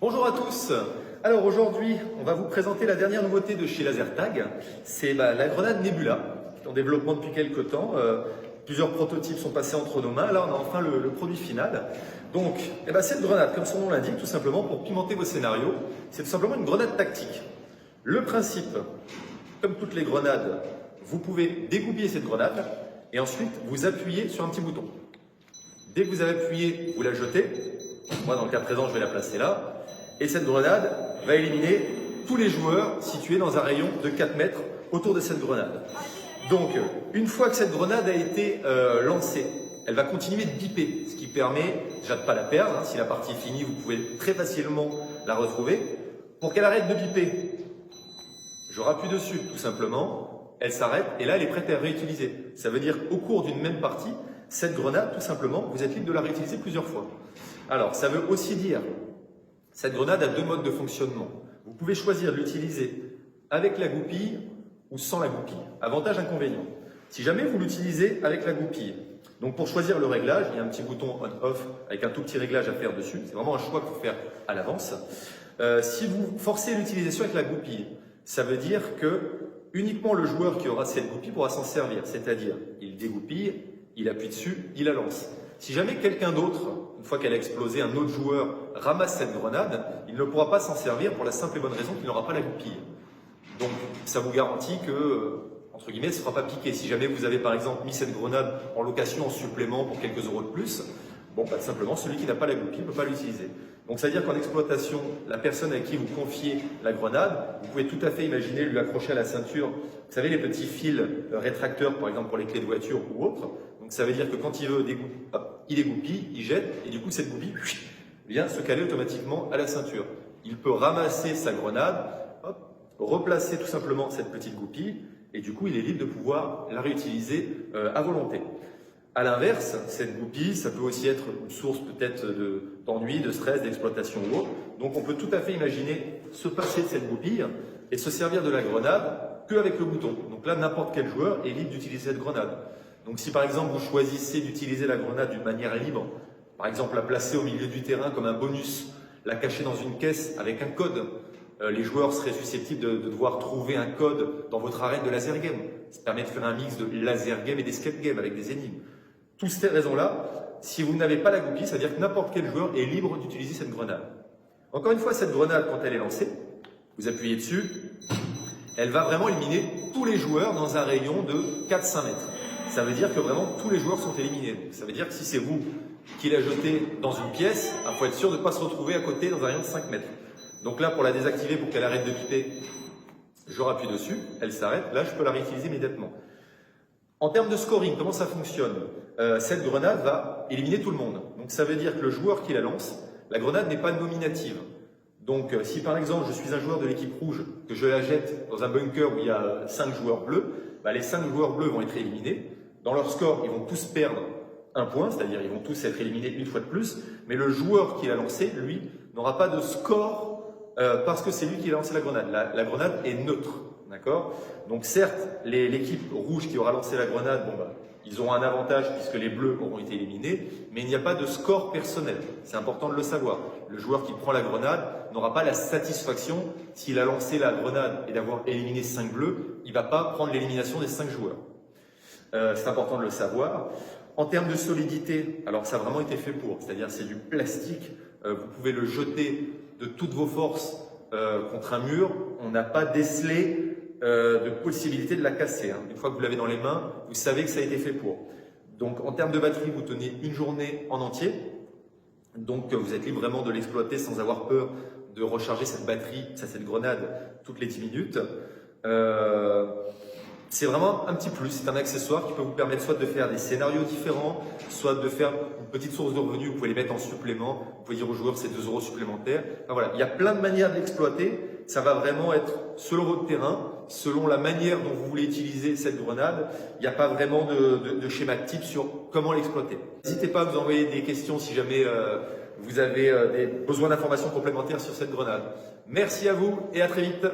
Bonjour à tous. Alors aujourd'hui, on va vous présenter la dernière nouveauté de chez LaserTag. C'est la grenade Nebula, qui est en développement depuis quelques temps. Plusieurs prototypes sont passés entre nos mains. Là, on a enfin le produit final. Donc, cette grenade, comme son nom l'indique, tout simplement pour pimenter vos scénarios, c'est tout simplement une grenade tactique. Le principe, comme toutes les grenades, vous pouvez dégoupiller cette grenade et ensuite vous appuyez sur un petit bouton. Dès que vous avez appuyé, vous la jetez. Moi, dans le cas présent, je vais la placer là. Et cette grenade va éliminer tous les joueurs situés dans un rayon de 4 mètres autour de cette grenade. Donc, une fois que cette grenade a été lancée, elle va continuer de biper, ce qui permet déjà de ne pas la perdre. Si la partie est finie, vous pouvez très facilement la retrouver. Pour qu'elle arrête de biper, je rappuie dessus tout simplement, elle s'arrête et là, elle est prête à réutiliser. Ça veut dire qu'au cours d'une même partie, cette grenade, tout simplement, vous êtes libre de la réutiliser plusieurs fois. Alors, ça veut aussi dire, cette grenade a deux modes de fonctionnement. Vous pouvez choisir de l'utiliser avec la goupille ou sans la goupille. Avantage, inconvénient. Si jamais vous l'utilisez avec la goupille, donc pour choisir le réglage, il y a un petit bouton on-off avec un tout petit réglage à faire dessus. C'est vraiment un choix qu'il faut faire à l'avance. Si vous forcez l'utilisation avec la goupille, ça veut dire que uniquement le joueur qui aura cette goupille pourra s'en servir. C'est-à-dire, il dégoupille, il appuie dessus, il la lance. Si jamais quelqu'un d'autre, une fois qu'elle a explosé, un autre joueur ramasse cette grenade, il ne pourra pas s'en servir pour la simple et bonne raison qu'il n'aura pas la goupille. Donc, ça vous garantit que, entre guillemets, elle ne se fera pas piquer. Si jamais vous avez par exemple mis cette grenade en location en supplément pour quelques euros de plus, bon, simplement, celui qui n'a pas la goupille ne peut pas l'utiliser. Donc, ça veut dire qu'en exploitation, la personne à qui vous confiez la grenade, vous pouvez tout à fait imaginer lui accrocher à la ceinture, vous savez, les petits fils rétracteurs, par exemple pour les clés de voiture ou autres. Donc, ça veut dire que quand il veut il dégoupille, il jette, et du coup, cette goupille vient se caler automatiquement à la ceinture. Il peut ramasser sa grenade, replacer tout simplement cette petite goupille, et du coup, il est libre de pouvoir la réutiliser à volonté. À l'inverse, cette goupille, ça peut aussi être une source peut-être d'ennui, de stress, d'exploitation ou autre. Donc on peut tout à fait imaginer se passer de cette goupille et se servir de la grenade qu'avec le bouton. Donc là, n'importe quel joueur est libre d'utiliser cette grenade. Donc si par exemple vous choisissez d'utiliser la grenade d'une manière libre, par exemple la placer au milieu du terrain comme un bonus, la cacher dans une caisse avec un code, les joueurs seraient susceptibles de devoir trouver un code dans votre arène de laser game. Ça permet de faire un mix de laser game et d'escape game avec des énigmes. Toutes ces raisons-là, si vous n'avez pas la goupille, ça veut dire que n'importe quel joueur est libre d'utiliser cette grenade. Encore une fois, cette grenade, quand elle est lancée, vous appuyez dessus, elle va vraiment éliminer tous les joueurs dans un rayon de 4-5 mètres. Ça veut dire que vraiment tous les joueurs sont éliminés. Ça veut dire que si c'est vous qui la jetez dans une pièce, il faut être sûr de ne pas se retrouver à côté dans un rayon de 5 mètres. Donc là, pour la désactiver, pour qu'elle arrête de piper, je rappuie dessus, elle s'arrête. Là, je peux la réutiliser immédiatement. En termes de scoring, comment ça fonctionne? Cette grenade va éliminer tout le monde. Donc ça veut dire que le joueur qui la lance, la grenade n'est pas nominative. Donc si par exemple je suis un joueur de l'équipe rouge, que je la jette dans un bunker où il y a 5 joueurs bleus, les 5 joueurs bleus vont être éliminés. Dans leur score, ils vont tous perdre un point, c'est-à-dire ils vont tous être éliminés une fois de plus. Mais le joueur qui l'a lancé, lui, n'aura pas de score parce que c'est lui qui a lancé la grenade. La grenade est neutre. D'accord? Donc certes, l'équipe rouge qui aura lancé la grenade, ils auront un avantage puisque les bleus auront été éliminés, mais il n'y a pas de score personnel. C'est important de le savoir. Le joueur qui prend la grenade n'aura pas la satisfaction, s'il a lancé la grenade et d'avoir éliminé 5 bleus, il ne va pas prendre l'élimination des 5 joueurs. C'est important de le savoir. En termes de solidité, alors ça a vraiment été fait pour, c'est-à-dire c'est du plastique, vous pouvez le jeter de toutes vos forces contre un mur, on n'a pas décelé de possibilité de la casser. Une fois que vous l'avez dans les mains, vous savez que ça a été fait pour. Donc en termes de batterie, vous tenez une journée en entier. Donc vous êtes libre vraiment de l'exploiter sans avoir peur de recharger cette batterie, cette grenade, toutes les 10 minutes. C'est vraiment un petit plus, c'est un accessoire qui peut vous permettre soit de faire des scénarios différents, soit de faire une petite source de revenus, vous pouvez les mettre en supplément, vous pouvez dire aux joueurs c'est 2 euros supplémentaires. Enfin, voilà, il y a plein de manières de l'exploiter, ça va vraiment être selon votre terrain, selon la manière dont vous voulez utiliser cette grenade, il n'y a pas vraiment de schéma type sur comment l'exploiter. N'hésitez pas à vous envoyer des questions si jamais vous avez besoin d'informations complémentaires sur cette grenade. Merci à vous et à très vite.